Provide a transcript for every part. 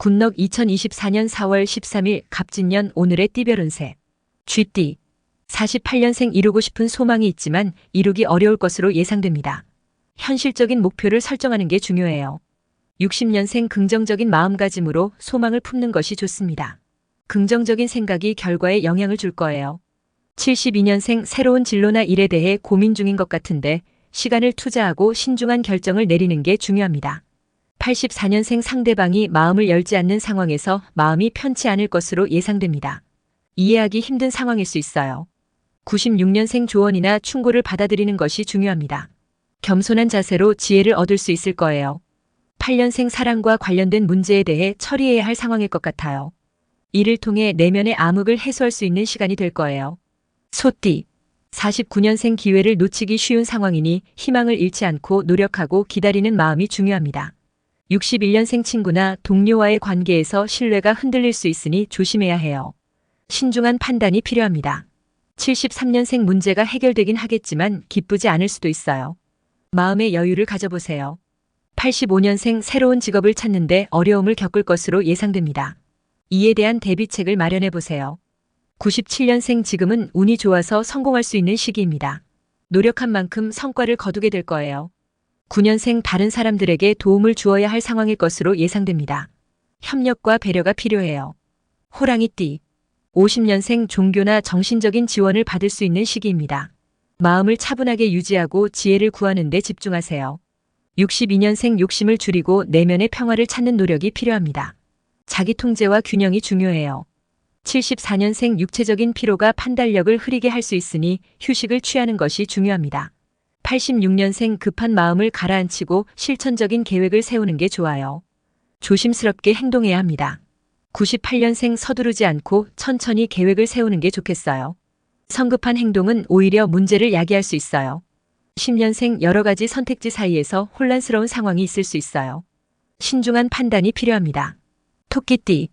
군럭 2024년 4월 13일 갑진년 오늘의 띠별 운세. 쥐띠. 48년생 이루고 싶은 소망이 있지만 이루기 어려울 것으로 예상됩니다. 현실적인 목표를 설정하는 게 중요해요. 60년생 긍정적인 마음가짐으로 소망을 품는 것이 좋습니다. 긍정적인 생각이 결과에 영향을 줄 거예요. 72년생 새로운 진로나 일에 대해 고민 중인 것 같은데 시간을 투자하고 신중한 결정을 내리는 게 중요합니다. 84년생 상대방이 마음을 열지 않는 상황에서 마음이 편치 않을 것으로 예상됩니다. 이해하기 힘든 상황일 수 있어요. 96년생 조언이나 충고를 받아들이는 것이 중요합니다. 겸손한 자세로 지혜를 얻을 수 있을 거예요. 8년생 사랑과 관련된 문제에 대해 처리해야 할 상황일 것 같아요. 이를 통해 내면의 암흑을 해소할 수 있는 시간이 될 거예요. 소띠. 49년생 기회를 놓치기 쉬운 상황이니 희망을 잃지 않고 노력하고 기다리는 마음이 중요합니다. 61년생 친구나 동료와의 관계에서 신뢰가 흔들릴 수 있으니 조심해야 해요. 신중한 판단이 필요합니다. 73년생 문제가 해결되긴 하겠지만 기쁘지 않을 수도 있어요. 마음의 여유를 가져보세요. 85년생 새로운 직업을 찾는데 어려움을 겪을 것으로 예상됩니다. 이에 대한 대비책을 마련해 보세요. 97년생 지금은 운이 좋아서 성공할 수 있는 시기입니다. 노력한 만큼 성과를 거두게 될 거예요. 9년생 다른 사람들에게 도움을 주어야 할 상황일 것으로 예상됩니다. 협력과 배려가 필요해요. 호랑이띠. 50년생 종교나 정신적인 지원을 받을 수 있는 시기입니다. 마음을 차분하게 유지하고 지혜를 구하는 데 집중하세요. 62년생 욕심을 줄이고 내면의 평화를 찾는 노력이 필요합니다. 자기 통제와 균형이 중요해요. 74년생 육체적인 피로가 판단력을 흐리게 할 수 있으니 휴식을 취하는 것이 중요합니다. 86년생 급한 마음을 가라앉히고 실천적인 계획을 세우는 게 좋아요. 조심스럽게 행동해야 합니다. 98년생 서두르지 않고 천천히 계획을 세우는 게 좋겠어요. 성급한 행동은 오히려 문제를 야기할 수 있어요. 10년생 여러 가지 선택지 사이에서 혼란스러운 상황이 있을 수 있어요. 신중한 판단이 필요합니다. 토끼띠.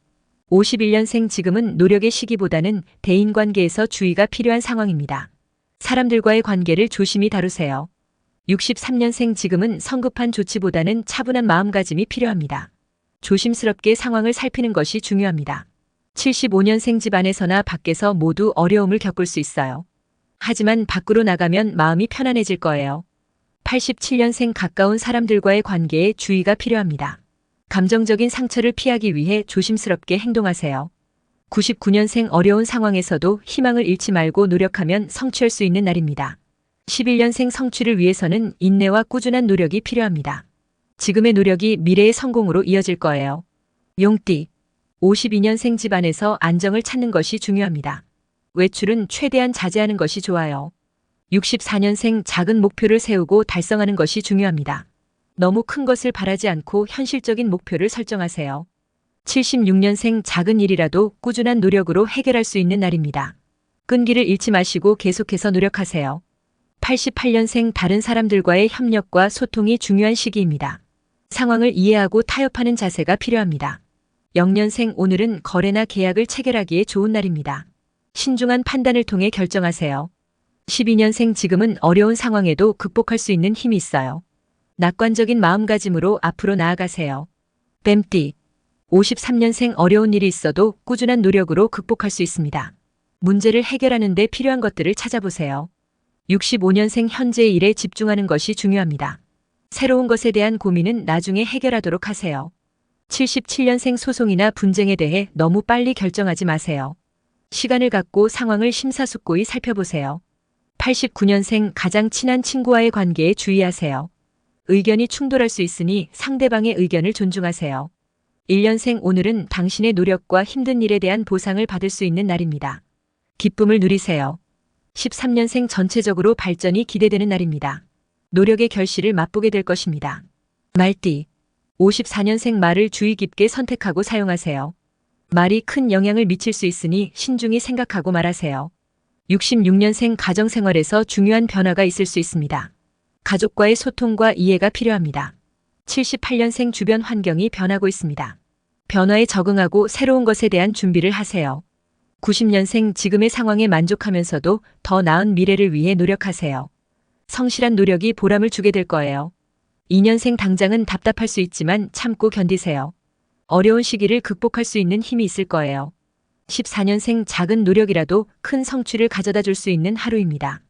51년생 지금은 노력의 시기보다는 대인관계에서 주의가 필요한 상황입니다. 사람들과의 관계를 조심히 다루세요. 63년생 지금은 성급한 조치보다는 차분한 마음가짐이 필요합니다. 조심스럽게 상황을 살피는 것이 중요합니다. 75년생 집 안에서나 밖에서 모두 어려움을 겪을 수 있어요. 하지만 밖으로 나가면 마음이 편안해질 거예요. 87년생 가까운 사람들과의 관계에 주의가 필요합니다. 감정적인 상처를 피하기 위해 조심스럽게 행동하세요. 99년생 어려운 상황에서도 희망을 잃지 말고 노력하면 성취할 수 있는 날입니다. 11년생 성취를 위해서는 인내와 꾸준한 노력이 필요합니다. 지금의 노력이 미래의 성공으로 이어질 거예요. 용띠. 52년생 집안에서 안정을 찾는 것이 중요합니다. 외출은 최대한 자제하는 것이 좋아요. 64년생 작은 목표를 세우고 달성하는 것이 중요합니다. 너무 큰 것을 바라지 않고 현실적인 목표를 설정하세요. 76년생 작은 일이라도 꾸준한 노력으로 해결할 수 있는 날입니다. 끈기를 잃지 마시고 계속해서 노력하세요. 88년생 다른 사람들과의 협력과 소통이 중요한 시기입니다. 상황을 이해하고 타협하는 자세가 필요합니다. 0년생 오늘은 거래나 계약을 체결하기에 좋은 날입니다. 신중한 판단을 통해 결정하세요. 12년생 지금은 어려운 상황에도 극복할 수 있는 힘이 있어요. 낙관적인 마음가짐으로 앞으로 나아가세요. 뱀띠. 53년생 어려운 일이 있어도 꾸준한 노력으로 극복할 수 있습니다. 문제를 해결하는 데 필요한 것들을 찾아보세요. 65년생 현재의 일에 집중하는 것이 중요합니다. 새로운 것에 대한 고민은 나중에 해결하도록 하세요. 77년생 소송이나 분쟁에 대해 너무 빨리 결정하지 마세요. 시간을 갖고 상황을 심사숙고히 살펴보세요. 89년생 가장 친한 친구와의 관계에 주의하세요. 의견이 충돌할 수 있으니 상대방의 의견을 존중하세요. 1년생 오늘은 당신의 노력과 힘든 일에 대한 보상을 받을 수 있는 날입니다. 기쁨을 누리세요. 13년생 전체적으로 발전이 기대되는 날입니다. 노력의 결실을 맛보게 될 것입니다. 말띠. 54년생 말을 주의 깊게 선택하고 사용하세요. 말이 큰 영향을 미칠 수 있으니 신중히 생각하고 말하세요. 66년생 가정생활에서 중요한 변화가 있을 수 있습니다. 가족과의 소통과 이해가 필요합니다. 78년생 주변 환경이 변하고 있습니다. 변화에 적응하고 새로운 것에 대한 준비를 하세요. 90년생 지금의 상황에 만족하면서도 더 나은 미래를 위해 노력하세요. 성실한 노력이 보람을 주게 될 거예요. 2년생 당장은 답답할 수 있지만 참고 견디세요. 어려운 시기를 극복할 수 있는 힘이 있을 거예요. 14년생 작은 노력이라도 큰 성취를 가져다 줄 수 있는 하루입니다.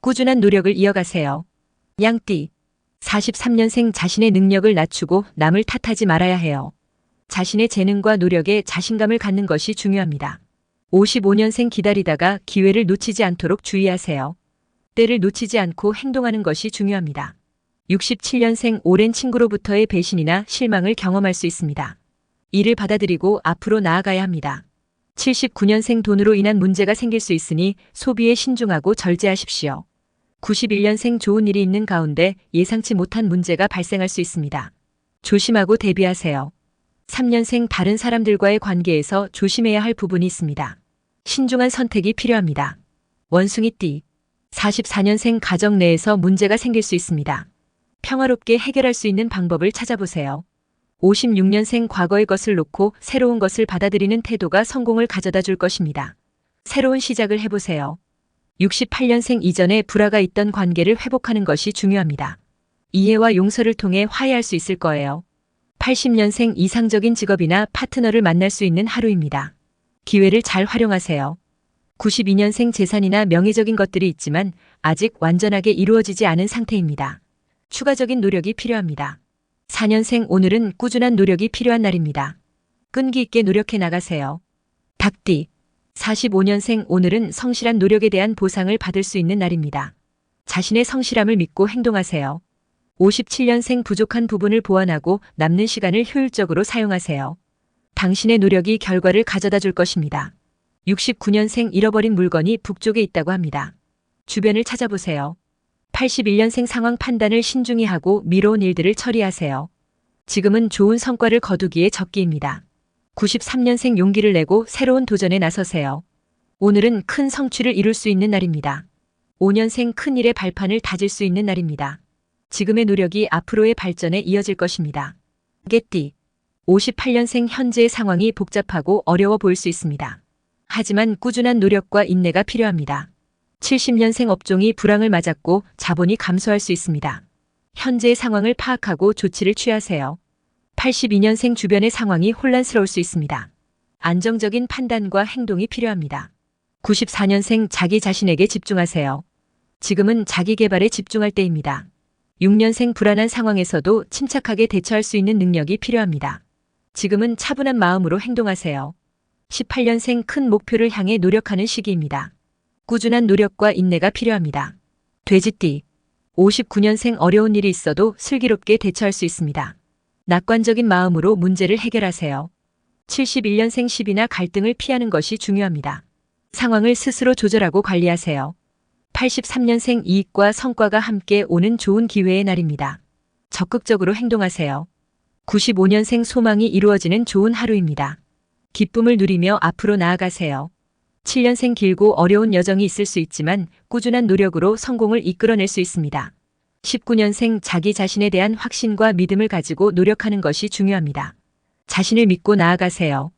꾸준한 노력을 이어가세요. 양띠. 43년생 자신의 능력을 낮추고 남을 탓하지 말아야 해요. 자신의 재능과 노력에 자신감을 갖는 것이 중요합니다. 55년생 기다리다가 기회를 놓치지 않도록 주의하세요. 때를 놓치지 않고 행동하는 것이 중요합니다. 67년생 오랜 친구로부터의 배신이나 실망을 경험할 수 있습니다. 이를 받아들이고 앞으로 나아가야 합니다. 79년생 돈으로 인한 문제가 생길 수 있으니 소비에 신중하고 절제하십시오. 91년생 좋은 일이 있는 가운데 예상치 못한 문제가 발생할 수 있습니다. 조심하고 대비하세요. 3년생 다른 사람들과의 관계에서 조심해야 할 부분이 있습니다. 신중한 선택이 필요합니다. 원숭이띠. 44년생 가정 내에서 문제가 생길 수 있습니다. 평화롭게 해결할 수 있는 방법을 찾아보세요. 56년생 과거의 것을 놓고 새로운 것을 받아들이는 태도가 성공을 가져다 줄 것입니다. 새로운 시작을 해보세요. 68년생 이전에 불화가 있던 관계를 회복하는 것이 중요합니다. 이해와 용서를 통해 화해할 수 있을 거예요. 80년생 이상적인 직업이나 파트너를 만날 수 있는 하루입니다. 기회를 잘 활용하세요. 92년생 재산이나 명예적인 것들이 있지만 아직 완전하게 이루어지지 않은 상태입니다. 추가적인 노력이 필요합니다. 4년생 오늘은 꾸준한 노력이 필요한 날입니다. 끈기 있게 노력해 나가세요. 닭띠. 45년생 오늘은 성실한 노력에 대한 보상을 받을 수 있는 날입니다. 자신의 성실함을 믿고 행동하세요. 57년생 부족한 부분을 보완하고 남는 시간을 효율적으로 사용하세요. 당신의 노력이 결과를 가져다 줄 것입니다. 69년생 잃어버린 물건이 북쪽에 있다고 합니다. 주변을 찾아보세요. 81년생 상황 판단을 신중히 하고 미뤄온 일들을 처리하세요. 지금은 좋은 성과를 거두기에 적기입니다. 93년생 용기를 내고 새로운 도전에 나서세요. 오늘은 큰 성취를 이룰 수 있는 날입니다. 5년생 큰 일의 발판을 다질 수 있는 날입니다. 지금의 노력이 앞으로의 발전에 이어질 것입니다. 개띠. 58년생 현재의 상황이 복잡하고 어려워 보일 수 있습니다. 하지만 꾸준한 노력과 인내가 필요합니다. 70년생 업종이 불황을 맞았고 자본이 감소할 수 있습니다. 현재의 상황을 파악하고 조치를 취하세요. 82년생 주변의 상황이 혼란스러울 수 있습니다. 안정적인 판단과 행동이 필요합니다. 94년생 자기 자신에게 집중하세요. 지금은 자기 개발에 집중할 때입니다. 6년생 불안한 상황에서도 침착하게 대처할 수 있는 능력이 필요합니다. 지금은 차분한 마음으로 행동하세요. 18년생 큰 목표를 향해 노력하는 시기입니다. 꾸준한 노력과 인내가 필요합니다. 돼지띠. 59년생 어려운 일이 있어도 슬기롭게 대처할 수 있습니다. 낙관적인 마음으로 문제를 해결하세요. 71년생 시비나 갈등을 피하는 것이 중요합니다. 상황을 스스로 조절하고 관리하세요. 83년생 이익과 성과가 함께 오는 좋은 기회의 날입니다. 적극적으로 행동하세요. 95년생 소망이 이루어지는 좋은 하루입니다. 기쁨을 누리며 앞으로 나아가세요. 7년생 길고 어려운 여정이 있을 수 있지만 꾸준한 노력으로 성공을 이끌어낼 수 있습니다. 19년생 자기 자신에 대한 확신과 믿음을 가지고 노력하는 것이 중요합니다. 자신을 믿고 나아가세요.